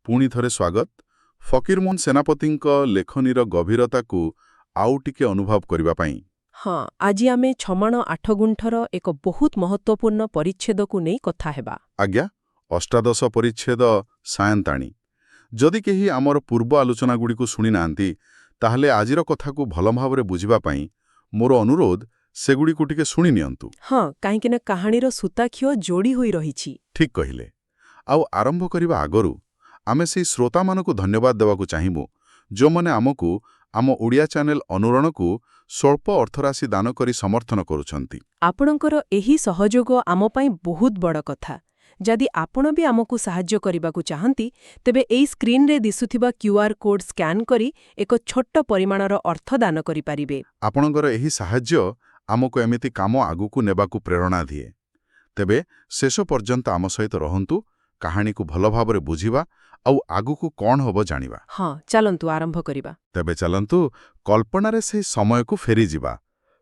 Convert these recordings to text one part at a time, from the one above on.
ପୁଣି ଥରେ ସ୍ୱାଗତ। ଫକୀରମୋହନ ସେନାପତିଙ୍କ ଲେଖନୀର ଗଭୀରତାକୁ ଆଉ ଟିକେ ଅନୁଭବ କରିବା ପାଇଁ। ହଁ, ଆଜି ଆମେ ଛମାଣ ଆଠଗୁଣ୍ଠର ଏକ ବହୁତ ମହତ୍ତ୍ୱପୂର୍ଣ୍ଣ ପରିଚ୍ଛେଦକୁ ନେଇ କଥା ହେବା। ଆଜ୍ଞା, ଅଷ୍ଟାଦଶ ପରିଚ୍ଛେଦ ସାୟନ୍ତାଣୀ। ଯଦି କେହି ଆମର ପୂର୍ବ ଆଲୋଚନାଗୁଡ଼ିକୁ ଶୁଣିନାହାନ୍ତି, ତାହେଲେ ଆଜିର କଥାକୁ ଭଲ ଭାବରେ ବୁଝିବା ପାଇଁ ମୋର ଅନୁରୋଧ ସେଗୁଡ଼ିକୁ ଟିକେ ଶୁଣି ନିଅନ୍ତୁ। ହଁ, କାହିଁକିନା କାହାଣୀର ସୂତାଖିଅ ଯୋଡ଼ି ହୋଇ ରହିଛି। ଠିକ୍ କହିଲେ। ଆଉ ଆରମ୍ଭ କରିବା ଆଗରୁ ଆମେ ସେହି ଶ୍ରୋତାମାନଙ୍କୁ ଧନ୍ୟବାଦ ଦେବାକୁ ଚାହିଁବୁ ଯେଉଁମାନେ ଆମକୁ ଆମ ଓଡ଼ିଆ ଚ୍ୟାନେଲ ଅନୁରଣକୁ ସ୍ୱଳ୍ପ ଅର୍ଥରାଶି ଦାନ କରି ସମର୍ଥନ କରୁଛନ୍ତି। ଆପଣଙ୍କର ଏହି ସହଯୋଗ ଆମ ପାଇଁ ବହୁତ ବଡ଼ କଥା। ଯଦି ଆପଣ ବି ଆମକୁ ସାହାଯ୍ୟ କରିବାକୁ ଚାହାନ୍ତି, ତେବେ ଏହି ସ୍କ୍ରିନ୍ରେ ଦିଶୁଥିବା କ୍ୟୁଆର୍ କୋଡ୍ ସ୍କାନ୍ କରି ଏକ ଛୋଟ ପରିମାଣର ଅର୍ଥ ଦାନ କରିପାରିବେ। ଆପଣଙ୍କର ଏହି ସାହାଯ୍ୟ ଆମକୁ ଏମିତି କାମ ଆଗକୁ ନେବାକୁ ପ୍ରେରଣା ଦିଏ। ତେବେ ଶେଷ ପର୍ଯ୍ୟନ୍ତ ଆମ ସହିତ ରହନ୍ତୁ, କାହାଣୀକୁ ଭଲ ଭାବରେ ବୁଝିବା ଆଉ ଆଗକୁ କ'ଣ ହେବ ଜାଣିବା। ହଁ, ଚାଲନ୍ତୁ ଆରମ୍ଭ କରିବା। ତେବେ ଚାଲନ୍ତୁ କଳ୍ପନାରେ ସେହି ସମୟକୁ ଫେରିଯିବା।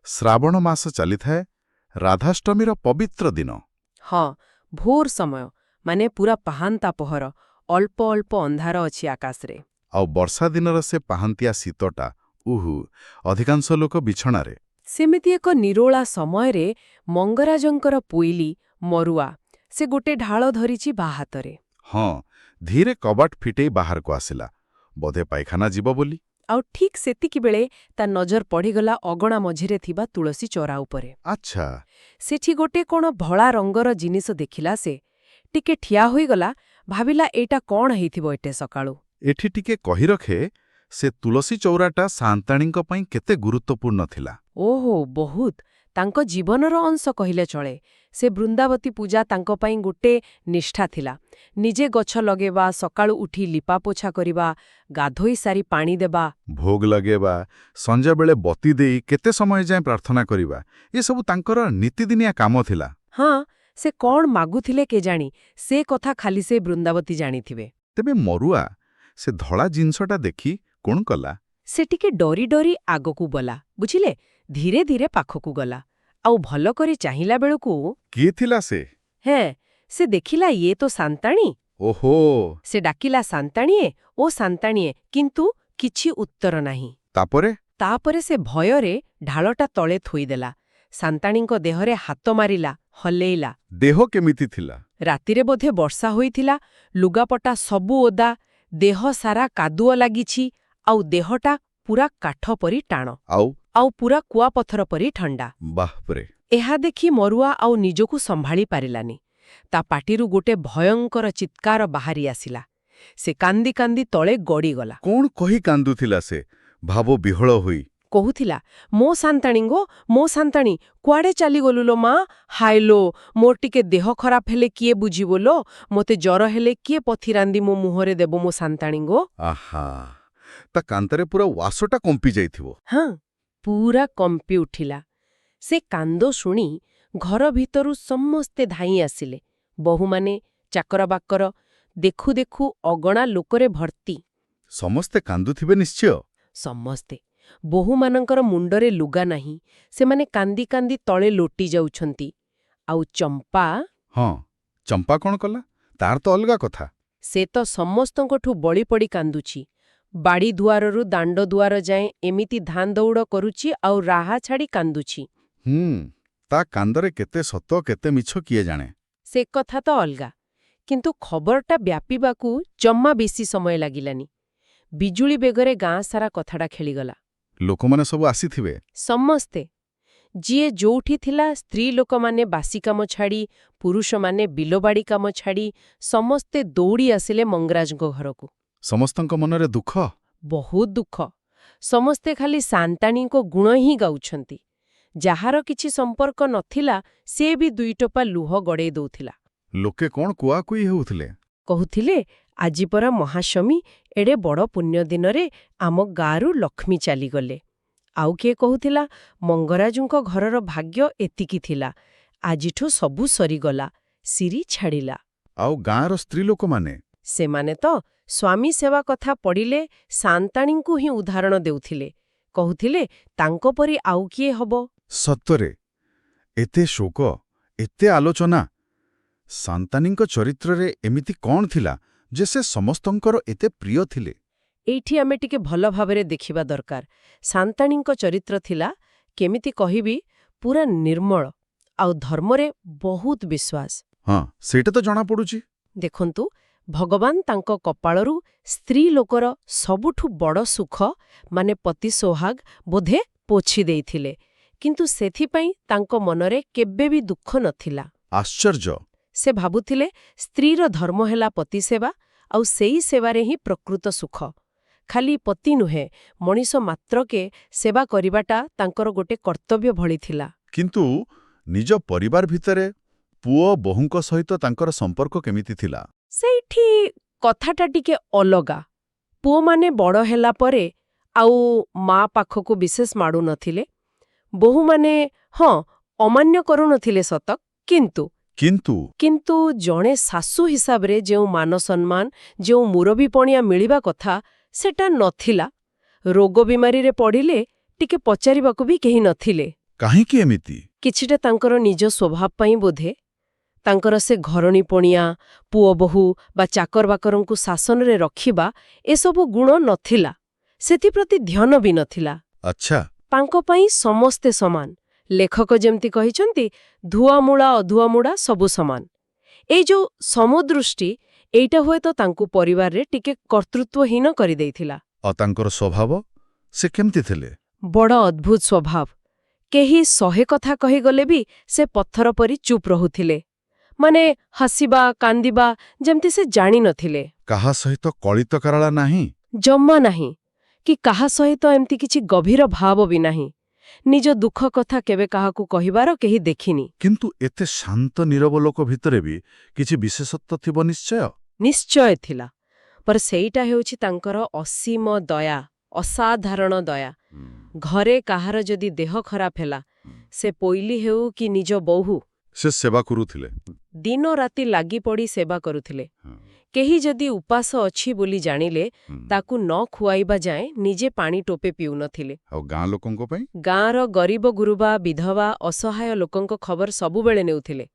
ଶ୍ରାବଣ ମାସ ଚାଲିଥାଏ, ରାଧାଷ୍ଟମୀର ପବିତ୍ର ଦିନ। ହଁ, ଭୋର ସମୟ, ମାନେ ପୁରା ପାହାନ୍ତା ପହର, ଅଳ୍ପ ଅଳ୍ପ ଅନ୍ଧାର ଅଛି ଆକାଶରେ। ଆଉ ବର୍ଷା ଦିନର ସେ ପାହାନ୍ତିଆ ଶୀତଟା, ଅଧିକାଂଶ ଲୋକ ବିଛଣାରେ। ସେମିତି ଏକ ନିରୋଳା ସମୟରେ ମଙ୍ଗରାଜଙ୍କର ପୋଇଲି, ମରୁଆ, ସେ ଗୋଟେ ଢାଳ ଧରିଛି ବାଁ ହାତରେ। ହଁ, ଧୀରେ କବାଟ ଫିଟେଇ ବାହାରକୁ ଆସିଲା, ବୋଧେ ପାଇଖାନା ଯିବ ବୋଲି। ଆଉ ଠିକ୍ ସେତିକିବେଳେ ତା ନଜର ପଡ଼ିଗଲା ଅଗଣା ମଝିରେ ଥିବା ତୁଳସୀ ଚଉରା ଉପରେ। ଆଚ୍ଛା। ସେଠି ଗୋଟେ କ'ଣ ଧଳା ରଙ୍ଗର ଜିନିଷ ଦେଖିଲା ସେ। ଟିକେ ଠିଆ ହୋଇଗଲା, ଭାବିଲା ଏଇଟା କ'ଣ ହେଇଥିବ ଏଟେ ସକାଳୁ। ଏଠି ଟିକେ କହି ରଖେ, ସେ ତୁଳସୀ ଚଉରାଟା ସାନ୍ତାଣୀଙ୍କ ପାଇଁ କେତେ ଗୁରୁତ୍ୱପୂର୍ଣ୍ଣ ଥିଲା। ଓହୋ, ବହୁତ। ତାଙ୍କ ଜୀବନର ଅଂଶ କହିଲେ ଚଳେ। ସେ ବୃନ୍ଦାବତୀ ପୂଜା ତାଙ୍କ ପାଇଁ ଗୋଟେ ନିଷ୍ଠା ଥିଲା। ନିଜେ ଗଛ ଲଗେଇବା, ସକାଳୁ ଉଠି ଲିପାପୋଛା କରିବା, ଗାଧୋଇ ସାରି ପାଣି ଦେବା, ଭୋଗ ଲଗେଇବା, ସଞ୍ଜବେଳେ ବତି ଦେଇ କେତେ ସମୟ ଯାଏଁ ପ୍ରାର୍ଥନା କରିବା, ଏସବୁ ତାଙ୍କର ନୀତିଦିନିଆ କାମ ଥିଲା। ହଁ, ସେ କ'ଣ ମାଗୁଥିଲେ କେଜାଣି, ସେ କଥା ଖାଲି ସେ ବୃନ୍ଦାବତୀ ଜାଣିଥିବେ। ତେବେ ମରୁଆ ସେ ଧଳା ଜିନିଷଟା ଦେଖି କ'ଣ କଲା? ସେ ଟିକେ ଡରି ଡରି ଆଗକୁ ଗଲା, ବୁଝିଲେ, ଧୀରେ ଧୀରେ ପାଖକୁ ଗଲା। ଆଉ ଭଲ କରି ଚାହିଁଲା ବେଳକୁ କିଏ ଥିଲା ସେ? ସେ ଦେଖିଲା ଇଏ ତ ସାନ୍ତାଣୀ। ଓହୋ! ସେ ଡାକିଲା, ସାନ୍ତାଣୀଏ ଓ ସାନ୍ତାଣୀଏ, କିନ୍ତୁ କିଛି ଉତ୍ତର ନାହିଁ। ତାପରେ ସେ ଭୟରେ ଢାଳଟା ତଳେ ଥୋଇଦେଲା। ସାନ୍ତାଣୀଙ୍କ ଦେହରେ ହାତ ମାରିଲା, ହଲେଇଲା। ଦେହ କେମିତି ଥିଲା? ରାତିରେ ବୋଧେ ବର୍ଷା ହୋଇଥିଲା, ଲୁଗାପଟା ସବୁ ଓଦା, ଦେହ ସାରା କାଦୁଅ ଲାଗିଛି, ଆଉ ଦେହଟା ପୁରା କାଠ ପରି ଟାଣ, ଆଉ ପୁରା କୁଆପଥର ପରି ଥଣ୍ଡା। ବାପରେ! ଏହା ଦେଖି ମରୁଆ ଆଉ ନିଜକୁ ସମ୍ଭାଳି ପାରିଲାନି। ତା ପାଟିରୁ ଗୋଟେ ଭୟଙ୍କର ଚିତ୍କାର ବାହାରି ଆସିଲା। ସେ କାନ୍ଦି କାନ୍ଦି ତଳେ ଗଡ଼ିଗଲା। କ'ଣ କହି କାନ୍ଦୁଥିଲା ସେ, ଭାବ ବିହଳ ହୋଇ? କହୁଥିଲା, ମୋ ସାନ୍ତାଣୀ ଗୋ, ମୋ ସାନ୍ତାଣୀ, କୁଆଡ଼େ ଚାଲିଗଲୁ ଲୋ ମା? ହାଇଲୋ, ମୋର ଟିକେ ଦେହ ଖରାପ ହେଲେ କିଏ ବୁଝିବ ଲୋ? ମୋତେ ଜ୍ୱର ହେଲେ କିଏ ପଥି ରାନ୍ଧି ମୋ ମୁହଁରେ ଦେବ ମୋ ସାନ୍ତାଣୀ ଗୋ? ଆହା, ତା କାନ୍ତରେ ପୁରା ଉଆସଟା କମ୍ପି ଯାଇଥିବ। ହଁ, ପୁରା କମ୍ପି ଉଠିଲା। ସେ କାନ୍ଦ ଶୁଣି ଘର ଭିତରୁ ସମସ୍ତେ ଧାଇଁ ଆସିଲେ। ବୋହୂମାନେ, ଚାକର ବାକର, ଦେଖୁ ଦେଖୁ ଅଗଣା ଲୋକରେ ଭର୍ତ୍ତି। ସମସ୍ତେ କାନ୍ଦୁଥିବେ ନିଶ୍ଚୟ। ସମସ୍ତେ। ବୋହୂମାନଙ୍କର ମୁଣ୍ଡରେ ଲୁଗା ନାହିଁ, ସେମାନେ କାନ୍ଦି କାନ୍ଦି ତଳେ ଲୋଟି ଯାଉଛନ୍ତି। ଆଉ ଚମ୍ପା? ହଁ, ଚମ୍ପା କ'ଣ କଲା? ତାର ତ ଅଲଗା କଥା। ସେ ତ ସମସ୍ତଙ୍କଠୁ ବଳି ପଡ଼ି କାନ୍ଦୁଛି। ବାଡ଼ି ଦୁଆରରୁ ଦାଣ୍ଡ ଦୁଆର ଯାଏଁ ଏମିତି ଧାଁ ଦୌଡ଼ କରୁଛି ଆଉ ରାହା ଛାଡ଼ି କାନ୍ଦୁଛି। ତା କାନ୍ଦରେ କେତେ ସତ କେତେ ମିଛ କିଏ ଜାଣେ। ସେ କଥା ତ ଅଲଗା, କିନ୍ତୁ ଖବରଟା ବ୍ୟାପିବାକୁ ଜମା ବେଶୀ ସମୟ ଲାଗିଲାନି। ବିଜୁଳି ବେଗରେ ଗାଁ ସାରା କଥାଟା ଖେଳିଗଲା। ଲୋକମାନେ ସବୁ ଆସିଥିବେ। ସମସ୍ତେ। ଯିଏ ଯୋଉଠି ଥିଲା, ସ୍ତ୍ରୀ ଲୋକମାନେ ବାସି କାମ ଛାଡ଼ି, ପୁରୁଷମାନେ ବିଲବାଡ଼ି କାମ ଛାଡ଼ି, ସମସ୍ତେ ଦୌଡ଼ି ଆସିଲେ ମଙ୍ଗରାଜଙ୍କ ଘରକୁ। ସମସ୍ତଙ୍କ ମନରେ ଦୁଃଖ। ବହୁତ ଦୁଃଖ। ସମସ୍ତେ ଖାଲି ସାନ୍ତାଣୀଙ୍କ ଗୁଣ ହିଁ ଗାଉଛନ୍ତି। ଯାହାର କିଛି ସମ୍ପର୍କ ନଥିଲା, ସେ ବି ଦୁଇ ଟୋପା ଲୁହ ଗଡ଼େଇ ଦଉଥିଲା। ଲୋକେ କ'ଣ କୁଆକୁଇ ହେଉଥିଲେ? କହୁଥିଲେ, ଆଜି ପରା ମହାଷ୍ଟମୀ, ଏଡ଼େ ବଡ଼ ପୁଣ୍ୟ ଦିନରେ ଆମ ଗାଁରୁ ଲକ୍ଷ୍ମୀ ଚାଲିଗଲେ। ଆଉ କିଏ କହୁଥିଲା, ମଙ୍ଗରାଜଙ୍କ ଘରର ଭାଗ୍ୟ ଏତିକି ଥିଲା, ଆଜିଠୁ ସବୁ ସରିଗଲା, ସିରି ଛାଡ଼ିଲା। ଆଉ ଗାଁର ସ୍ତ୍ରୀ ଲୋକମାନେ? ସେମାନେ ତ ସ୍ୱାମୀ ସେବା କଥା ପଡ଼ିଲେ ସାନ୍ତାଣୀଙ୍କୁ ହିଁ ଉଦାହରଣ ଦେଉଥିଲେ। କହୁଥିଲେ, ତାଙ୍କ ପରି ଆଉ କିଏ ହବ? ସତରେ, ଏତେ ଶୋକ, ଏତେ ଆଲୋଚନା। ସାନ୍ତାଣୀଙ୍କ ଚରିତ୍ରରେ ଏମିତି କ'ଣ ଥିଲା ଯେ ସେ ସମସ୍ତଙ୍କର ଏତେ ପ୍ରିୟ ଥିଲେ? ଏଇଠି ଆମେ ଟିକେ ଭଲ ଭାବରେ ଦେଖିବା ଦରକାର। ସାନ୍ତାଣୀଙ୍କ ଚରିତ୍ର ଥିଲା, କେମିତି କହିବି, ପୁରା ନିର୍ମଳ ଆଉ ଧର୍ମରେ ବହୁତ ବିଶ୍ୱାସ। ହଁ, ସେଇଟା ତ ଜଣାପଡ଼ୁଛି। ଦେଖନ୍ତୁ, ଭଗବାନ ତାଙ୍କ କପାଳରୁ ସ୍ତ୍ରୀ ଲୋକର ସବୁଠୁ ବଡ଼ ସୁଖ ମାନେ ପତି ସୋହାଗ ବୋଧେ ପୋଛି ଦେଇଥିଲେ, କିନ୍ତୁ ସେଥିପାଇଁ ତାଙ୍କ ମନରେ କେବେ ବି ଦୁଃଖ ନଥିଲା। ଆଶ୍ଚର୍ଯ୍ୟ। ସେ ଭାବୁଥିଲେ ସ୍ତ୍ରୀର ଧର୍ମ ହେଲା ପତି ସେବା, ଆଉ ସେଇ ସେବାରେ ହିଁ ପ୍ରକୃତ ସୁଖ। ଖାଲି ପତି ନୁହେଁ, ମଣିଷ ମାତ୍ରକେ ସେବା କରିବାଟା ତାଙ୍କର ଗୋଟେ କର୍ତ୍ତବ୍ୟ ଭଳି ଥିଲା। କିନ୍ତୁ ନିଜ ପରିବାର ଭିତରେ ପୁଅ ବୋହୂଙ୍କ ସହିତ ତାଙ୍କର ସମ୍ପର୍କ କେମିତି ଥିଲା? ସେଇଠି କଥାଟା ଟିକେ ଅଲଗା। ପୁଅମାନେ ବଡ଼ ହେଲା ପରେ ଆଉ ମା ପାଖକୁ ବିଶେଷ ମାଡ଼ୁନଥିଲେ। ବୋହୂମାନେ ଅମାନ୍ୟ କରୁନଥିଲେ ସତ, କିନ୍ତୁ ଜଣେ ଶାଶୁ ହିସାବରେ ଯେଉଁ ମାନ ସମ୍ମାନ, ଯେଉଁ ମୁରବୀପଣିଆ ମିଳିବା କଥା, ସେଟା ନଥିଲା। ରୋଗ ବିମାରୀରେ ପଡ଼ିଲେ ଟିକେ ପଚାରିବାକୁ ବି କେହି ନଥିଲେ। କାହିଁକି ଏମିତି? କିଛିଟା ତାଙ୍କର ନିଜ ସ୍ୱଭାବ ପାଇଁ ବୋଧେ। ତାଙ୍କର ସେ ଘରଣୀପଣିଆ, ପୁଅ ବୋହୂ ବା ଚାକରବାକରଙ୍କୁ ଶାସନରେ ରଖିବା, ଏସବୁ ଗୁଣ ନଥିଲା। ସେଥିପ୍ରତି ଧ୍ୟାନ ବି ନଥିଲା। ଆଚ୍ଛା। ତାଙ୍କ ପାଇଁ ସମସ୍ତେ ସମାନ। ଲେଖକ ଯେମିତି କହିଛନ୍ତି, ଧୁଆମୂଳା ଅଧୁଆମୂଳା ସବୁ ସମାନ। ଏଇ ଯୋଉ ସମଦୃଷ୍ଟି, ଏଇଟା ହୁଏତ ତାଙ୍କୁ ପରିବାରରେ ଟିକେ କର୍ତ୍ତୃତ୍ୱହୀନ କରିଦେଇଥିଲା। ଆଉ ତାଙ୍କର ସ୍ୱଭାବ? ସେ କେମିତି ଥିଲେ? ବଡ଼ ଅଦ୍ଭୁତ ସ୍ୱଭାବ। କେହି 100 କଥା କହିଗଲେ ବି ସେ ପଥର ପରି ଚୁପ୍ ରହୁଥିଲେ। ମାନେ ହସିବା, କାନ୍ଦିବା ଯେମିତି ସେ ଜାଣିନଥିଲେ। କାହା ସହିତ କଳିତ କରାଳା ନାହିଁ? ଜମା ନାହିଁ। କି କାହା ସହିତ ଏମିତି କିଛି ଗଭୀର ଭାବ ବି ନାହିଁ। ନିଜ ଦୁଃଖ କଥା କେବେ କାହାକୁ କହିବାର କେହି ଦେଖିନି। କିନ୍ତୁ ଏତେ ଶାନ୍ତ ନୀରବ ଲୋକ ଭିତରେ ବି କିଛି ବିଶେଷତ୍ୱ ଥିବ ନିଶ୍ଚୟ? ନିଶ୍ଚୟ ଥିଲା। ਪਰ ସେଇଟା ହେଉଛି ତାଙ୍କର ଅସୀମ ଦୟା, ଅସାଧାରଣ ଦୟା। ଘରେ କାହାର ଯଦି ଦେହ ଖରାପ ହେଲା, ସେ ପୋଇଲି ହେଉ କି ନିଜ ବୋହୂ, ସେ ସେବା କରୁଥିଲେ। ଦିନ ରାତି ଲାଗିପଡ଼ି ସେବା କରୁଥିଲେ। କେହି ଯଦି ଉପାସ ଅଛି ବୋଲି ଜାଣିଲେ, ତାକୁ ନ ଖୁଆଇବା ଯାଏଁ ନିଜେ ପାଣି ଟୋପେ ପିଉନଥିଲେ। ଆଉ ଗାଁ ଲୋକଙ୍କ ପାଇଁ? ଗାଁର ଗରିବ ଗୁରୁବା, ବିଧବା, ଅସହାୟ ଲୋକଙ୍କ ଖବର ସବୁବେଳେ ନେଉଥିଲେ।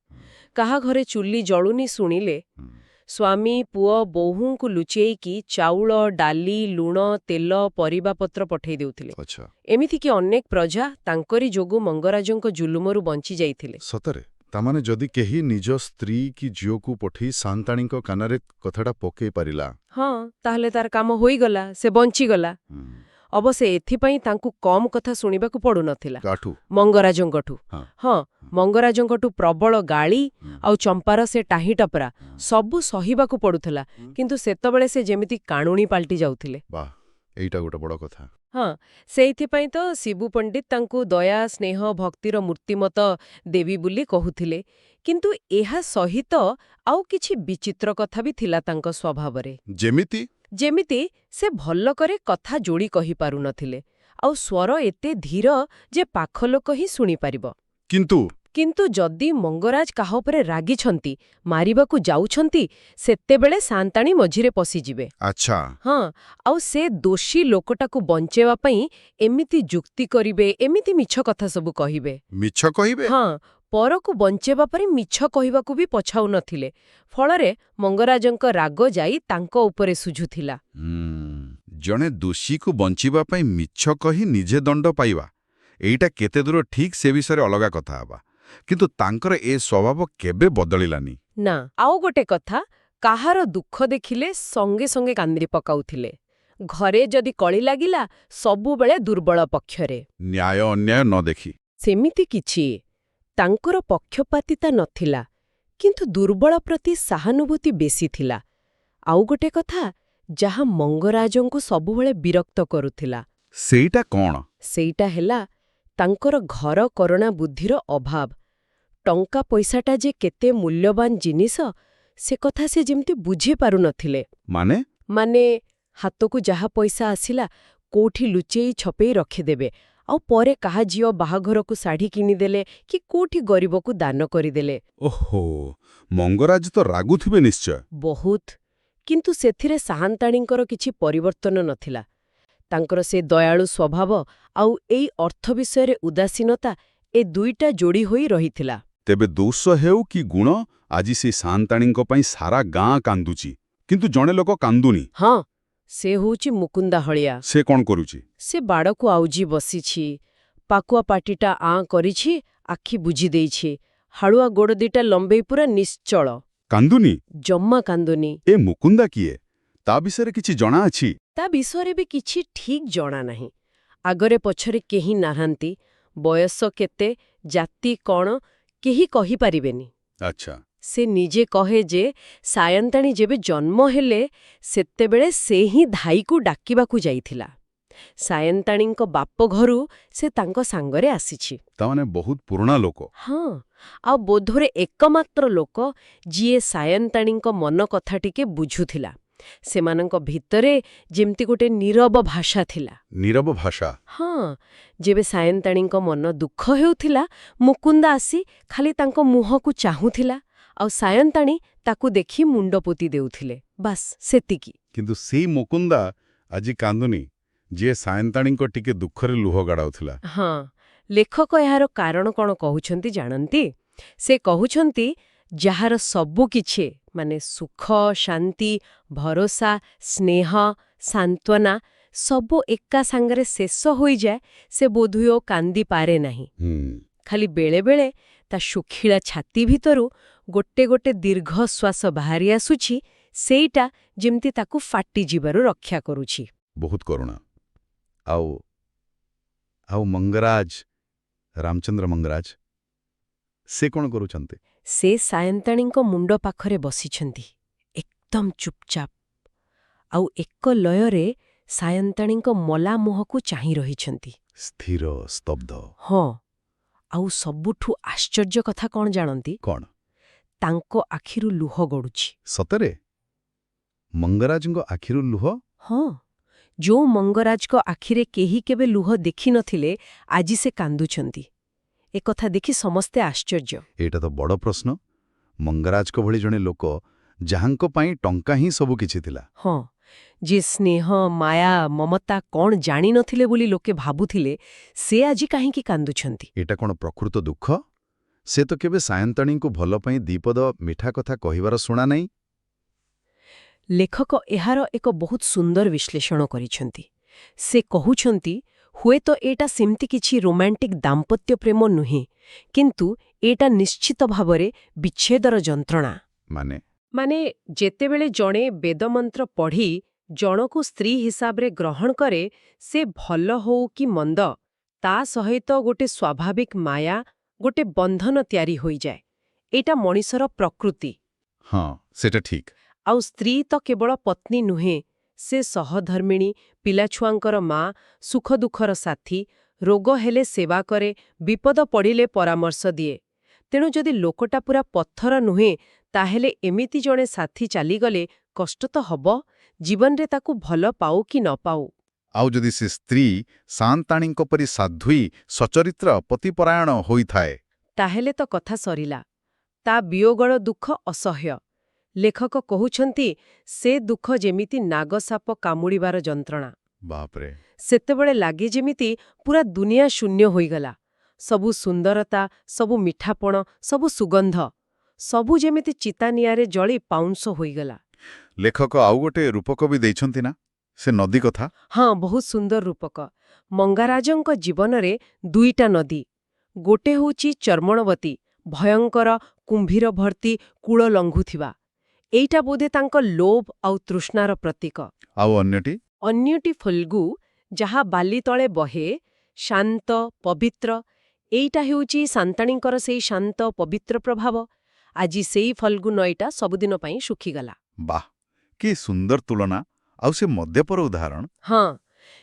କାହା ଘରେ ଚୁଲି ଜଳୁନି ଶୁଣିଲେ, ସ୍ୱାମୀ, ପୁଅ, ବୋହୂଙ୍କୁ ଲୁଚେଇକି ଚାଉଳ, ଡାଲି, ଲୁଣ, ତେଲ, ପରିବାପତ୍ର ପଠେଇ ଦେଉଥିଲେ। ଆଚ୍ଛା। ଏମିତିକି ଅନେକ ପ୍ରଜା ତାଙ୍କରି ଯୋଗୁଁ ମଙ୍ଗରାଜଙ୍କ ଜୁଲୁମରୁ ବଞ୍ଚି ଯାଇଥିଲେ। ସତରେ? ତାମାନେ ଯଦି କେହି ନିଜ ସ୍ତ୍ରୀ କି ଝିଅକୁ ପଠେଇ ସାନ୍ତାଣୀଙ୍କ କାନରେ କଥାଟା ପକେଇ ପାରିଲା, ତାହେଲେ ତାର କାମ ହୋଇଗଲା, ସେ ବଞ୍ଚିଗଲା। ଅବଶ୍ୟ ଏଥିପାଇଁ ତାଙ୍କୁ କମ୍ କଥା ଶୁଣିବାକୁ ପଡୁନଥିଲା। କାଠୁ? ମଙ୍ଗରାଜଙ୍କଠୁ। ମଙ୍ଗରାଜଙ୍କଠୁ ପ୍ରବଳ ଗାଳି ଆଉ ଚମ୍ପାର ସେ ଟାହି ଟପରା ସବୁ ସହିବାକୁ ପଡୁଥିଲା। କିନ୍ତୁ ସେତେବେଳେ ସେ ଯେମିତି କାଣୁଣୀ ପାଲଟି ଯାଉଥିଲେ। ବାଃ, ଏଇଟା ଗୋଟେ ବଡ଼ କଥା। ସେଇଥିପାଇଁ ତ ଶିବୁ ପଣ୍ଡିତ ତାଙ୍କୁ ଦୟା, ସ୍ନେହ, ଭକ୍ତିର ମୂର୍ତ୍ତିମତ ଦେବୀ ବୋଲି କହୁଥିଲେ। କିନ୍ତୁ ଏହା ସହିତ ଆଉ କିଛି ବିଚିତ୍ର କଥା ବି ଥିଲା ତାଙ୍କ ସ୍ୱଭାବରେ। ଯେମିତି ସେ ଭଲକରେ କଥା ଯୋଡ଼ି କହିପାରୁନଥିଲେ, ଆଉ ସ୍ୱର ଏତେ ଧୀର ଯେ ପାଖ ଲୋକ ହିଁ ଶୁଣିପାରିବ। କିନ୍ତୁ ଯଦି ମଙ୍ଗରାଜ କାହା ଉପରେ ରାଗିଛନ୍ତି, ମାରିବାକୁ ଯାଉଛନ୍ତି, ସେତେବେଳେ ସାନ୍ତାଣୀ ମଝିରେ ପଶିଯିବେ। ଆଚ୍ଛା। ଆଉ ସେ ଦୋଷୀ ଲୋକଟାକୁ ବଞ୍ଚେଇବା ପାଇଁ ଏମିତି ଯୁକ୍ତି କରିବେ, ଏମିତି ମିଛ କଥା ସବୁ କହିବେ। ମିଛ କହିବେ? ପରକୁ ବଞ୍ଚେଇବା ପରେ ମିଛ କହିବାକୁ ବି ପଛାଉନଥିଲେ। ଫଳରେ ମଙ୍ଗରାଜଙ୍କ ରାଗ ଯାଇ ତାଙ୍କ ଉପରେ ସୁଝୁଥିଲା। ଜଣେ ଦୋଷୀକୁ ବଞ୍ଚିବା ପାଇଁ ମିଛ କହି ନିଜେ ଦଣ୍ଡ ପାଇବା, ଏଇଟା କେତେ ଦୂର ଠିକ୍ ସେ ବିଷୟରେ ଅଲଗା କଥା ହେବା। କିନ୍ତୁ ତାଙ୍କର ଏ ସ୍ୱଭାବ କେବେ ବଦଳିଲାନି। ନା। ଆଉ ଗୋଟେ କଥା, କାହାର ଦୁଃଖ ଦେଖିଲେ ସଙ୍ଗେ ସଙ୍ଗେ କାନ୍ଦି ପକାଉଥିଲେ। ଘରେ ଯଦି କଳି ଲାଗିଲା, ସବୁବେଳେ ଦୁର୍ବଳ ପକ୍ଷରେ। ନ୍ୟାୟ ଅନ୍ୟାୟ ନ ଦେଖି। ସେମିତି କିଛି ତାଙ୍କର ପକ୍ଷପାତିତା ନଥିଲା, କିନ୍ତୁ ଦୁର୍ବଳ ପ୍ରତି ସହାନୁଭୂତି ବେଶୀ ଥିଲା। ଆଉ ଗୋଟେ କଥା, ଯାହା ମଙ୍ଗରାଜଙ୍କୁ ସବୁବେଳେ ବିରକ୍ତ କରୁଥିଲା। ସେଇଟା କ'ଣ? ସେଇଟା ହେଲା ତାଙ୍କର ଘର କରଣା ବୁଦ୍ଧିର ଅଭାବ। ଟଙ୍କା ପଇସାଟା ଯେ କେତେ ମୂଲ୍ୟବାନ ଜିନିଷ, ସେ କଥା ସେ ଯେମିତି ବୁଝିପାରୁନଥିଲେ। ମାନେ ହାତକୁ ଯାହା ପଇସା ଆସିଲା, କୋଉଠି ଲୁଚେଇ ଛପେଇ ରଖିଦେବେ, ଆଉ ପରେ କାହା ଝିଅ ବାହାଘରକୁ ଶାଢ଼ୀ କିଣିଦେଲେ କି କୋଉଠି ଗରିବକୁ ଦାନ କରିଦେଲେ। ଓହୋ, ମଙ୍ଗରାଜ ତ ରାଗୁଥିବେ ନିଶ୍ଚୟ। ବହୁତ। କିନ୍ତୁ ସେଥିରେ ସାନ୍ତାଣୀଙ୍କର କିଛି ପରିବର୍ତ୍ତନ ନଥିଲା। ତାଙ୍କର ସେ ଦୟାଳୁ ସ୍ୱଭାବ ଆଉ ଏଇ ଅର୍ଥ ବିଷୟରେ ଉଦାସୀନତା, ଏ ଦୁଇଟା ଯୋଡ଼ି ହୋଇ ରହିଥିଲା। ତେବେ ଦୋଷ ହେଉ କି ଗୁଣ, ଆଜି ସେ ସାନ୍ତାଣୀଙ୍କ ପାଇଁ ସାରା ଗାଁ କାନ୍ଦୁଛି। କିନ୍ତୁ ଜଣେ ଲୋକ କାନ୍ଦୁନି। ହଁ, ସେ ହଉଛି ମୁକୁନ୍ଦା ହଳିଆ। ସେ କ'ଣ କରୁଛି? ସେ ବାଡ଼କୁ ଆଉଜି ବସିଛି। ପାକୁଆ ପାଟିଟା ଆଁ କରିଛି, ଆଖି ବୁଜି ଦେଇଛି। ହାଳୁଆ ଗୋଡ଼ ଦିଟା ଲମ୍ବେଇ ପୁରା ନିଶ୍ଚଳ। କାନ୍ଦୁନି? ଜମା କାନ୍ଦୁନି। ଏ ମୁକୁନ୍ଦା କିଏ? ତା ବିଷୟରେ କିଛି ଜଣାଅଛି? ତା ବିଷୟରେ ବି କିଛି ଠିକ୍ ଜଣା ନାହିଁ। ଆଗରେ ପଛରେ କେହି ନାହାନ୍ତି। ବୟସ କେତେ, ଜାତି କ'ଣ, କେହି କହିପାରିବେନି। ଆଚ୍ଛା। ସେ ନିଜେ କହେ ଯେ ସାୟନ୍ତାଣୀ ଯେବେ ଜନ୍ମ ହେଲେ ସେତେବେଳେ ସେ ହିଁ ଧାଇକୁ ଡାକିବାକୁ ଯାଇଥିଲା। ସାୟନ୍ତାଣୀଙ୍କ ବାପ ଘରୁ ସେ ତାଙ୍କ ସାଙ୍ଗରେ ଆସିଛି। ତାମାନେ ବହୁତ ପୁରୁଣା ଲୋକ। ହଁ, ଆଉ ବୋଧରେ ଏକମାତ୍ର ଲୋକ ଯିଏ ସାୟନ୍ତାଣୀଙ୍କ ମନ କଥା ଟିକେ ବୁଝୁଥିଲା। ସେମାନଙ୍କ ଭିତରେ ଯେମିତି ଗୋଟେ ନୀରବ ଭାଷା ଥିଲା। ନୀରବ ଭାଷା? ହଁ, ଯେବେ ସାୟନ୍ତାଣୀଙ୍କ ମନ ଦୁଃଖ ହେଉଥିଲା, ମୁକୁନ୍ଦା ଆସି ଖାଲି ତାଙ୍କ ମୁହଁକୁ ଚାହୁଁଥିଲା, ଆଉ ସାୟନ୍ତାଣୀ ତାକୁ ଦେଖି ମୁଣ୍ଡ ପୋତି ଦେଉଥିଲେ। ବାସ୍ ସେତିକି। କିନ୍ତୁ ସେଇ ମୁକୁନ୍ଦା ଆଜି କାନ୍ଦୁନି, ଯିଏ ସାୟନ୍ତାଣୀଙ୍କ ଟିକେ ଦୁଃଖରେ ଲୁହ ଗାଡ଼ାଉଥିଲା। ହଁ, ଲେଖକ ଏହାର କାରଣ କ'ଣ କହୁଛନ୍ତି ଜାଣନ୍ତି? ସେ କହୁଛନ୍ତି ଯାହାର ସବୁ କିଛି ମାନେ ସୁଖ, ଶାନ୍ତି, ଭରସା, ସ୍ନେହ, ସାନ୍ତ୍ୱନା ସବୁ ଏକା ସାଙ୍ଗରେ ଶେଷ ହୋଇଯାଏ, ସେ ବୋଧହୁଏ କାନ୍ଦି ପାରେ ନାହିଁ। ଖାଲି ବେଳେବେଳେ ତା ଶୁଖିଲା ଛାତି ଭିତରୁ ଗୋଟେ ଗୋଟେ ଦୀର୍ଘଶ୍ୱାସ ବାହାରି ଆସୁଛି, ସେଇଟା ଯେମିତି ତାକୁ ଫାଟିଯିବାରୁ ରକ୍ଷା କରୁଛି। ବହୁତ କରୁଣା। ଆଉ ମଙ୍ଗରାଜ, ରାମଚନ୍ଦ୍ର ମଙ୍ଗରାଜ, ସେ କ'ଣ କରୁଛନ୍ତି? ସେ ସାୟନ୍ତାଣୀଙ୍କ ମୁଣ୍ଡ ପାଖରେ ବସିଛନ୍ତି, ଏକଦମ ଚୁପଚାପ। ଆଉ ଏକ ଲୟରେ ସାୟନ୍ତାଣୀଙ୍କ ମଲା ମୁହଁକୁ ଚାହିଁ ରହିଛନ୍ତି। ସ୍ଥିର, ସ୍ତବ୍ଧ। ହଁ, ଆଉ ସବୁଠୁ ଆଶ୍ଚର୍ଯ୍ୟ କଥା କ'ଣ ଜାଣନ୍ତି? କ'ଣ? ତାଙ୍କ ଆଖିରୁ ଲୁହ ଗଡ଼ୁଛି। ସତରେ? ମଙ୍ଗରାଜଙ୍କ ଆଖିରୁ ଲୁହ? ହଁ, ଯୋଉ ମଙ୍ଗରାଜଙ୍କ ଆଖିରେ କେହି କେବେ ଲୁହ ଦେଖିନଥିଲେ, ଆଜି ସେ କାନ୍ଦୁଛନ୍ତି। ଏକଥା ଦେଖି ସମସ୍ତେ ଆଶ୍ଚର୍ଯ୍ୟ। ଏଇଟା ତ ବଡ଼ ପ୍ରଶ୍ନ। ମଙ୍ଗରାଜଙ୍କ ଭଳି ଜଣେ ଲୋକ, ଯାହାଙ୍କ ପାଇଁ ଟଙ୍କା ହିଁ ସବୁ କିଛି ଥିଲା। ହଁ, ଯିଏ ସ୍ନେହ, ମାୟା, ମମତା କ'ଣ ଜାଣିନଥିଲେ ବୋଲି ଲୋକେ ଭାବୁଥିଲେ, ସେ ଆଜି କାହିଁକି କାନ୍ଦୁଛନ୍ତି? ଏଇଟା କ'ଣ ପ୍ରକୃତ ଦୁଃଖ? ସେ ତ କେବେ ସାୟନ୍ତାଣୀଙ୍କୁ ଭଲ ପାଇଁ ଦିପଦ ମିଠା କଥା କହିବାର ଶୁଣା ନାହିଁ। ଲେଖକ ଏହାର ଏକ ବହୁତ ସୁନ୍ଦର ବିଶ୍ଳେଷଣ କରିଛନ୍ତି। ସେ କହୁଛନ୍ତି, ହୁଏତ ଏଇଟା ସେମିତି କିଛି ରୋମାଣ୍ଟିକ ଦାମ୍ପତ୍ୟ ପ୍ରେମ ନୁହେଁ, କିନ୍ତୁ ଏଇଟା ନିଶ୍ଚିତ ଭାବରେ ବିଚ୍ଛେଦର ଯନ୍ତ୍ରଣା। ମାନେ ଯେତେବେଳେ ଜଣେ ବେଦମନ୍ତ୍ର ପଢ଼ି ଜଣକୁ ସ୍ତ୍ରୀ ହିସାବରେ ଗ୍ରହଣ କରେ, ସେ ଭଲ ହଉ କି ମନ୍ଦ, ତା ସହିତ ଗୋଟେ ସ୍ୱାଭାବିକ ମାୟା, ଗୋଟେ ବନ୍ଧନ ତିଆରି ହୋଇଯାଏ। ଏଇଟା ମଣିଷର ପ୍ରକୃତି। ହଁ, ସେଟା ଠିକ୍। ଆଉ ସ୍ତ୍ରୀ ତ କେବଳ ପତ୍ନୀ ନୁହେଁ, ସେ ସହଧର୍ମିଣୀ, ପିଲାଛୁଆଙ୍କର ମା, ସୁଖ ଦୁଃଖର ସାଥୀ, ରୋଗ ହେଲେ ସେବା କରେ, ବିପଦ ପଡ଼ିଲେ ପରାମର୍ଶ ଦିଏ। ତେଣୁ ଯଦି ଲୋକଟା ପୁରା ପଥର ନୁହେଁ, ତାହେଲେ ଏମିତି ଜଣେ ସାଥୀ ଚାଲିଗଲେ କଷ୍ଟ ତ ହବ, ଜୀବନରେ ତାକୁ ଭଲ ପାଉ କି ନ ପାଉ। ଆଉ ଯଦି ସେ ସ୍ତ୍ରୀ ସାୟନ୍ତାଣୀଙ୍କ ପରି ସାଧ୍ୱୀ, ସଚରିତ୍ର, ପତିପରାୟଣ ହୋଇଥାଏ, ତାହେଲେ ତ କଥା ସରିଲା। ତା ବିୟୋଗଳ ଦୁଃଖ ଅସହ୍ୟ। ଲେଖକ କହୁଛନ୍ତି, ସେ ଦୁଃଖ ଯେମିତି ନାଗସାପ କାମୁଡ଼ିବାର ଯନ୍ତ୍ରଣା। ବାପରେ! ସେତେବେଳେ ଲାଗେ ଯେମିତି ପୁରା ଦୁନିଆ ଶୂନ୍ୟ ହୋଇଗଲା। ସବୁ ସୁନ୍ଦରତା, ସବୁ ମିଠାପଣ, ସବୁ ସୁଗନ୍ଧ, ସବୁ ଯେମିତି ଚିତା ନିଆଁରେ ଜଳି ପାଉଁଶ ହୋଇଗଲା। ଲେଖକ ଆଉ ଗୋଟେ ରୂପକ ବି ଦେଇଛନ୍ତି ନା, ସେ ନଦୀ କଥା? ହଁ, ବହୁତ ସୁନ୍ଦର ରୂପକ। ମଙ୍ଗରାଜଙ୍କ ଜୀବନରେ ଦୁଇଟା ନଦୀ। ଗୋଟେ ହେଉଛି ଚର୍ମଣବତୀ, ଭୟଙ୍କର, କୁମ୍ଭୀର ଭର୍ତ୍ତି, କୂଳ ଲଙ୍ଘୁଥିବା। ଏଇଟା ବୋଧେ ତାଙ୍କ ଲୋଭ ଆଉ ତୃଷ୍ଣାର ପ୍ରତୀକ। ଆଉ ଅନ୍ୟଟି? ଅନ୍ୟଟି ଫଲ୍ଗୁ, ଯାହା ବାଲି ତଳେ ବହେ, ଶାନ୍ତ, ପବିତ୍ର। ଏଇଟା ହେଉଛି ସାନ୍ତାଣୀଙ୍କର ସେଇ ଶାନ୍ତ, ପବିତ୍ର ପ୍ରଭାବ। ଆଜି ସେଇ ଫଲ୍ଗୁ ନଈଟା ସବୁଦିନ ପାଇଁ ଶୁଖିଗଲା। ବାଃ, କି ସୁନ୍ଦର ତୁଳନା! ଆଉ ସେ ମଦ୍ୟପର ଉଦାହରଣ? ହଁ,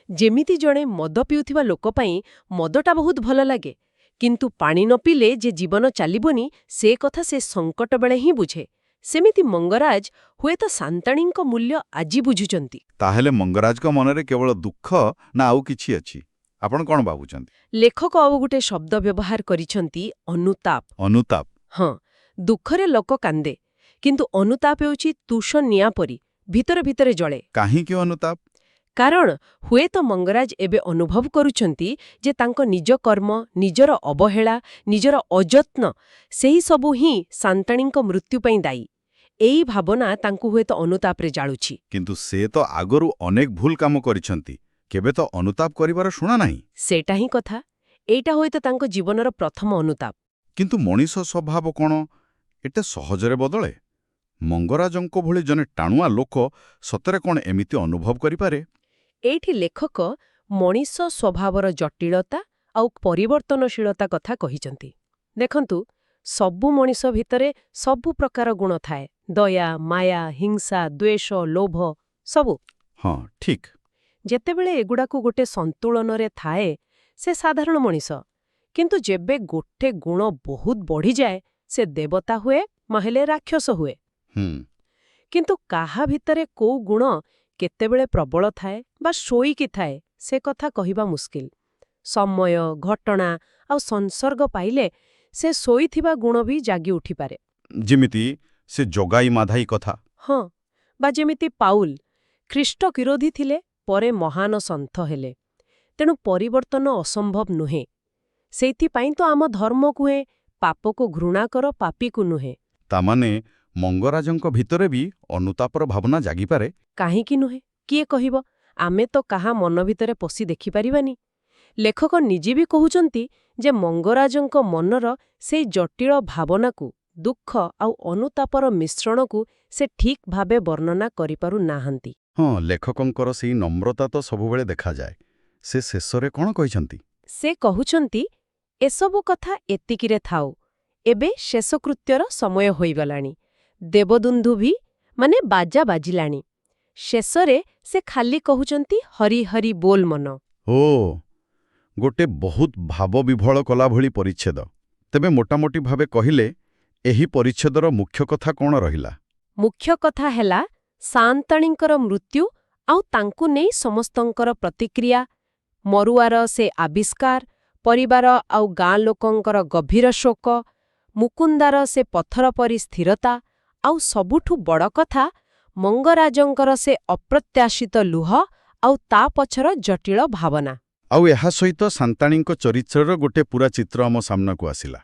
ଯେମିତି ଜଣେ ମଦ ପିଉଥିବା ଲୋକ ପାଇଁ ମଦଟା ବହୁତ ଭଲ ଲାଗେ, କିନ୍ତୁ ପାଣି ନ ପିଇଲେ ଯେ ଜୀବନ ଚାଲିବନି, ସେ କଥା ସେ ସଙ୍କଟ ବେଳେ ହିଁ ବୁଝେ। ସେମିତି ମଙ୍ଗରାଜ ହୁଏତ ସାନ୍ତାଣୀଙ୍କ ମୂଲ୍ୟ ଆଜି ବୁଝୁଛନ୍ତି। ତାହେଲେ ମଙ୍ଗରାଜଙ୍କ ମନରେ କେବଳ ଦୁଃଖ ନା ଆଉ କିଛି ଅଛି? ଆପଣ କ'ଣ ଭାବୁଛନ୍ତି? ଲେଖକ ଆଉ ଗୋଟେ ଶବ୍ଦ ବ୍ୟବହାର କରିଛନ୍ତି, ଅନୁତାପ। ଅନୁତାପ? ହଁ, ଦୁଃଖରେ ଲୋକ କାନ୍ଦେ, କିନ୍ତୁ ଅନୁତାପ ହେଉଛି ତୁଷ ନିଆଁ ପରି, ଭିତରେ ଭିତରେ ଜଳେ। କାହିଁକି ଅନୁତାପ? କାରଣ ହୁଏତ ମଙ୍ଗରାଜ ଏବେ ଅନୁଭବ କରୁଛନ୍ତି ଯେ ତାଙ୍କ ନିଜ କର୍ମ, ନିଜର ଅବହେଳା, ନିଜର ଅଯତ୍ନ, ସେହି ସବୁ ହିଁ ସାନ୍ତାଣୀଙ୍କ ମୃତ୍ୟୁ ପାଇଁ ଦାୟୀ। ଏଇ ଭାବନା ତାଙ୍କୁ ହୁଏତ ଅନୁତାପରେ ଜାଳୁଛି। କିନ୍ତୁ ସେ ତ ଆଗରୁ ଅନେକ ଭୁଲ କାମ କରିଛନ୍ତି, କେବେ ତ ଅନୁତାପ କରିବାର ଶୁଣା ନାହିଁ। ସେଇଟା ହିଁ କଥା। ଏଇଟା ହୁଏତ ତାଙ୍କ ଜୀବନର ପ୍ରଥମ ଅନୁତାପ। କିନ୍ତୁ ମଣିଷ ସ୍ୱଭାବ କ'ଣ ଏତେ ସହଜରେ ବଦଳେ? ମଙ୍ଗରାଜଙ୍କ ଭଳି ଜଣେ ଟାଣୁଆ ଲୋକ ସତରେ କ'ଣ ଏମିତି ଅନୁଭବ କରିପାରେ? ଏଇଠି ଲେଖକ ମଣିଷ ସ୍ୱଭାବର ଜଟିଳତା ଆଉ ପରିବର୍ତ୍ତନଶୀଳତା କଥା କହିଛନ୍ତି। ଦେଖନ୍ତୁ, ସବୁ ମଣିଷ ଭିତରେ ସବୁ ପ୍ରକାର ଗୁଣ ଥାଏ। ଦୟା, ମାୟା, ହିଂସା, ଦ୍ୱେଷ, ଲୋଭ ସବୁ। ହଁ, ଠିକ୍। ଯେତେବେଳେ ଏଗୁଡ଼ାକୁ ଗୋଟେ ସନ୍ତୁଳନରେ ଥାଏ, ସେ ସାଧାରଣ ମଣିଷ। କିନ୍ତୁ ଯେବେ ଗୋଟେ ଗୁଣ ବହୁତ ବଢ଼ିଯାଏ, ସେ ଦେବତା ହୁଏ, ନହେଲେ ରାକ୍ଷସ ହୁଏ। କିନ୍ତୁ କାହା ଭିତରେ କୋଉ ଗୁଣ କେତେବେଳେ ପ୍ରବଳ ଥାଏ ବା ଶୋଇକି ଥାଏ, ସେ କଥା କହିବା ମୁସ୍କିଲ। ସମୟ, ଘଟଣା ଆଉ ସଂସର୍ଗ ପାଇଲେ ସେ ଶୋଇଥିବା ଗୁଣ ବି ଜାଗି ଉଠିପାରେ। ଯେମିତି ସେ ଜଗାଇ ମାଧାଇ କଥା। ହଁ, ବା ଯେମିତି ପାଉଲ, ଖ୍ରୀଷ୍ଟ ବିରୋଧୀ ଥିଲେ, ପରେ ମହାନ ସନ୍ଥ ହେଲେ। ତେଣୁ ପରିବର୍ତ୍ତନ ଅସମ୍ଭବ ନୁହେଁ। ସେଇଥିପାଇଁ ତ ଆମ ଧର୍ମ କୁହେ, ପାପକୁ ଘୃଣା କର, ପାପୀକୁ ନୁହେଁ। ତାମାନେ ମଙ୍ଗରାଜଙ୍କ ଭିତରେ ବି ଅନୁତାପର ଭାବନା ଜାଗିପାରେ? କାହିଁକି ନୁହେଁ? କିଏ କହିବ? ଆମେ ତ କାହା ମନ ଭିତରେ ପଶି ଦେଖିପାରିବାନି। ଲେଖକ ନିଜେ ବି କହୁଛନ୍ତି ଯେ ମଙ୍ଗରାଜଙ୍କ ମନର ସେଇ ଜଟିଳ ଭାବନାକୁ, ଦୁଃଖ ଆଉ ଅନୁତାପର ମିଶ୍ରଣକୁ ସେ ଠିକ୍ ଭାବେ ବର୍ଣ୍ଣନା କରିପାରୁ ନାହାନ୍ତି। ହଁ, ଲେଖକଙ୍କର ସେଇ ନମ୍ରତା ତ ସବୁବେଳେ ଦେଖାଯାଏ। ସେ ଶେଷରେ କ'ଣ କହିଛନ୍ତି? ସେ କହୁଛନ୍ତି, ଏସବୁ କଥା ଏତିକିରେ ଥାଉ। ଏବେ ଶେଷକୃତ୍ୟର ସମୟ ହୋଇଗଲାଣି। ଦେବଦୁନ୍ଦୁଭି ମାନେ ବାଜା ବାଜିଲାଣି। ଶେଷରେ ସେ ଖାଲି କହୁଛନ୍ତି, ହରି ହରି ବୋଲ ମନ। ଓ, ଗୋଟେ ବହୁତ ଭାବବିଭୋଳ କଲା ଭଳି ପରିଚ୍ଛେଦ। ତେବେ ମୋଟାମୋଟି ଭାବେ କହିଲେ, ଏହି ପରିଚ୍ଛେଦର ମୁଖ୍ୟ କଥା କ'ଣ ରହିଲା? ମୁଖ୍ୟ କଥା ହେଲା ସାଆନ୍ତାଣୀଙ୍କର ମୃତ୍ୟୁ ଆଉ ତାଙ୍କୁ ନେଇ ସମସ୍ତଙ୍କର ପ୍ରତିକ୍ରିୟା, ମରୁଆର ସେ ଆବିଷ୍କାର, ପରିବାର ଆଉ ଗାଁ ଲୋକଙ୍କର ଗଭୀର ଶୋକ, ମୁକୁନ୍ଦାର ସେ ପଥର ପରି ସ୍ଥିରତା, ଆଉ ସବୁଠୁ ବଡ଼ କଥା, ମଙ୍ଗରାଜଙ୍କର ସେ ଅପ୍ରତ୍ୟାଶିତ ଲୁହ ଆଉ ତା ପଛର ଜଟିଳ ଭାବନା। ଆଉ ଏହା ସହିତ ସାନ୍ତାଣୀଙ୍କ ଚରିତ୍ରର ଗୋଟେ ପୂରା ଚିତ୍ର ଆମ ସାମ୍ନାକୁ ଆସିଲା।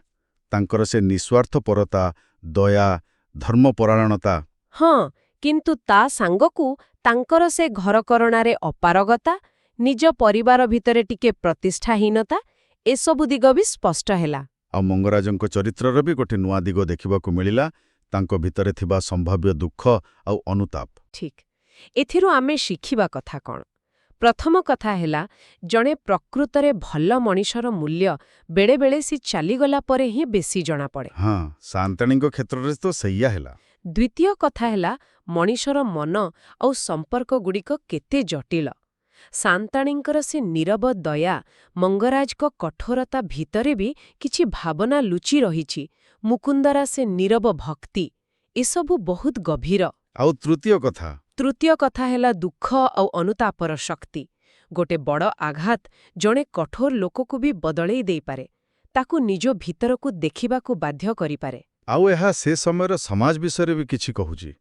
ତାଙ୍କର ସେ ନିଃସ୍ୱାର୍ଥପରତା, ଦୟା, ଧର୍ମପରାୟଣତା। ହଁ, କିନ୍ତୁ ତା ସାଙ୍ଗକୁ ତାଙ୍କର ସେ ଘରକରଣାରେ ଅପାରଗତା, ନିଜ ପରିବାର ଭିତରେ ଟିକେ ପ୍ରତିଷ୍ଠାହୀନତା, ଏସବୁ ଦିଗ ବି ସ୍ପଷ୍ଟ ହେଲା। ଆଉ ମଙ୍ଗରାଜଙ୍କ ଚରିତ୍ରର ବି ଗୋଟେ ନୂଆ ଦିଗ ଦେଖିବାକୁ ମିଳିଲା, ତାଙ୍କ ଭିତରେ ଥିବା ସମ୍ଭାବ୍ୟ ଦୁଃଖ ଆଉ ଅନୁତାପ। ଠିକ୍। ଏଥିରୁ ଆମେ ଶିଖିବା କଥା କ'ଣ? ପ୍ରଥମ କଥା ହେଲା, ଜଣେ ପ୍ରକୃତରେ ଭଲ ମଣିଷର ମୂଲ୍ୟ ବେଳେବେଳେ ସେ ଚାଲିଗଲା ପରେ ହିଁ ବେଶୀ ଜଣାପଡ଼େ। ହଁ, ସାନ୍ତାଣୀଙ୍କ କ୍ଷେତ୍ରରେ ତ ସେଇଆ ହେଲା। ଦ୍ୱିତୀୟ କଥା ହେଲା, ମଣିଷର ମନ ଆଉ ସମ୍ପର୍କଗୁଡ଼ିକ କେତେ ଜଟିଳ। ସାନ୍ତାଣୀଙ୍କର ସେ ନୀରବ ଦୟା, ମଙ୍ଗରାଜଙ୍କ କଠୋରତା ଭିତରେ ବି କିଛି ଭାବନା ଲୁଚି ରହିଛି। ମୁକୁନ୍ଦରା ସେ ନୀରବ ଭକ୍ତି, ଏସବୁ ବହୁତ ଗଭୀର। ଆଉ ତୃତୀୟ କଥା ହେଲା ଦୁଃଖ ଆଉ ଅନୁତାପର ଶକ୍ତି। ଗୋଟେ ବଡ଼ ଆଘାତ ଜଣେ କଠୋର ଲୋକକୁ ବି ବଦଳେଇ ଦେଇପାରେ, ତାକୁ ନିଜ ଭିତରକୁ ଦେଖିବାକୁ ବାଧ୍ୟ କରିପାରେ। ଆଉ ଏହା ସେ ସମୟର ସମାଜ ବିଷୟରେ ବି କିଛି କହୁଛି।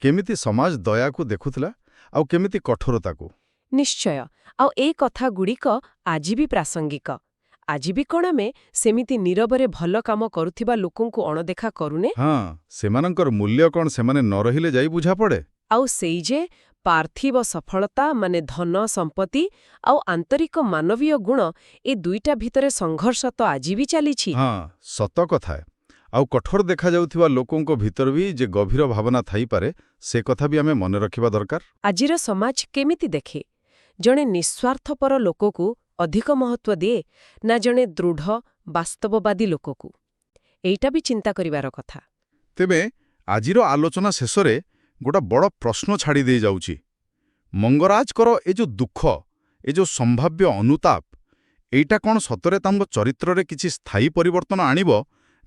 କେମିତି ସମାଜ ଦୟାକୁ ଦେଖୁଥିଲା ଆଉ କେମିତି କଠୋରତାକୁ। ନିଶ୍ଚୟ। ଆଉ ଏଇ କଥାଗୁଡ଼ିକ ଆଜି ବି ପ୍ରାସଙ୍ଗିକ। ଆଜି ବି କ'ଣ ଆମେ ସେମିତି ନୀରବରେ ଭଲ କାମ କରୁଥିବା ଲୋକଙ୍କୁ ଅଣଦେଖା କରୁନେ? ହଁ, ସେମାନଙ୍କର ମୂଲ୍ୟ କ'ଣ ସେମାନେ ନ ରହିଲେ ଯାଇ ବୁଝାପଡ଼େ? ଆଉ ସେଇ ଯେ ପାର୍ଥିବ ସଫଳତା ମାନେ ଧନ, ସମ୍ପତ୍ତି ଆଉ ଆନ୍ତରିକ ମାନବୀୟ ଗୁଣ, ଏ ଦୁଇଟା ଭିତରେ ସଂଘର୍ଷ ତ ଆଜି ବି ଚାଲିଛି। ହଁ, ସତ କଥା। ଆଉ କଠୋର ଦେଖାଯାଉଥିବା ଲୋକଙ୍କ ଭିତରେ ବି ଯେ ଗଭୀର ଭାବନା ଥାଇପାରେ, ସେ କଥା ବି ଆମେ ମନେ ରଖିବା ଦରକାର। ଆଜିର ସମାଜ କେମିତି ଦେଖେ? ଜଣେ ନିଃସ୍ୱାର୍ଥପର ଲୋକକୁ ଅଧିକ ମହତ୍ୱ ଦିଏ ନା ଜଣେ ଦୃଢ଼, ବାସ୍ତବବାଦୀ ଲୋକକୁ? ଏଇଟା ବି ଚିନ୍ତା କରିବାର କଥା। ତେବେ ଆଜିର ଆଲୋଚନା ଶେଷରେ ଗୋଟେ ବଡ଼ ପ୍ରଶ୍ନ ଛାଡ଼ି ଦେଇଯାଉଛି। ମଙ୍ଗରାଜଙ୍କର ଏ ଯୋଉ ଦୁଃଖ, ଏ ଯୋଉ ସମ୍ଭାବ୍ୟ ଅନୁତାପ, ଏଇଟା କ'ଣ ସତରେ ତାଙ୍କ ଚରିତ୍ରରେ କିଛି ସ୍ଥାୟୀ ପରିବର୍ତ୍ତନ ଆଣିବ,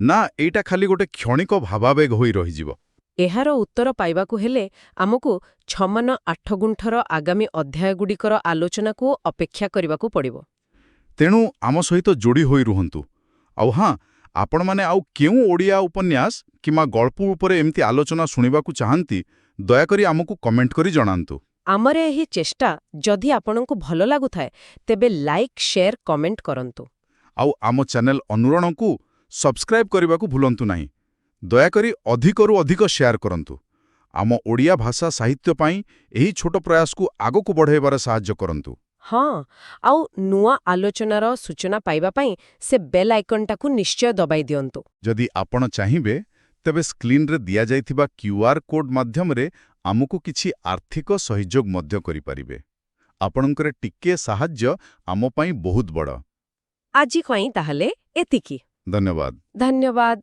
ନା ଏଇଟା ଖାଲି ଗୋଟେ କ୍ଷଣିକ ଭାବାବେଗ ହୋଇ ରହିଯିବ? ଏହାର ଉତ୍ତର ପାଇବାକୁ ହେଲେ ଆମକୁ 6 ଗୁଣ୍ଠର ଆଗାମୀ ଅଧ୍ୟାୟଗୁଡ଼ିକର ଆଲୋଚନାକୁ ଅପେକ୍ଷା କରିବାକୁ ପଡ଼ିବ। ତେଣୁ ଆମ ସହିତ ଯୋଡ଼ି ହୋଇ ରୁହନ୍ତୁ। ଆଉ ହଁ, ଆପଣମାନେ ଆଉ କେଉଁ ଓଡ଼ିଆ ଉପନ୍ୟାସ କିମ୍ବା ଗଳ୍ପ ଉପରେ ଏମିତି ଆଲୋଚନା ଶୁଣିବାକୁ ଚାହାନ୍ତି, ଦୟାକରି ଆମକୁ କମେଣ୍ଟ କରି ଜଣାନ୍ତୁ। ଆମର ଏହି ଚେଷ୍ଟା ଯଦି ଆପଣଙ୍କୁ ଭଲ ଲାଗୁଥାଏ, ତେବେ ଲାଇକ୍, ଶେୟାର, କମେଣ୍ଟ କରନ୍ତୁ। ଆଉ ଆମ ଚ୍ୟାନେଲ ଅନୁରଣକୁ ସବସ୍କ୍ରାଇବ୍ କରିବାକୁ ଭୁଲନ୍ତୁ ନାହିଁ। ଦୟାକରି ଅଧିକରୁ ଅଧିକ ଶେୟାର କରନ୍ତୁ। ଆମ ଓଡ଼ିଆ ଭାଷା ସାହିତ୍ୟ ପାଇଁ ଏହି ଛୋଟ ପ୍ରୟାସକୁ ଆଗକୁ ବଢ଼ାଇବାରେ ସାହାଯ୍ୟ କରନ୍ତୁ। ହଁ, ଆଉ ନୂଆ ଆଲୋଚନାର ସୂଚନା ପାଇବା ପାଇଁ ସେ ବେଲ୍ ଆଇକନ୍ଟାକୁ ନିଶ୍ଚୟ ଦବାଇ ଦିଅନ୍ତୁ। ଯଦି ଆପଣ ଚାହିଁବେ ତେବେ ସ୍କ୍ରିନ୍ରେ ଦିଆଯାଇଥିବା କ୍ୟୁଆର୍ କୋଡ୍ ମାଧ୍ୟମରେ ଆମକୁ କିଛି ଆର୍ଥିକ ସହଯୋଗ ମଧ୍ୟ କରିପାରିବେ। ଆପଣଙ୍କର ଟିକିଏ ସାହାଯ୍ୟ ଆମ ପାଇଁ ବହୁତ ବଡ଼। ଆଜି ପାଇଁ ତାହେଲେ ଏତିକି। ଧନ୍ୟବାଦ। ଧନ୍ୟବାଦ।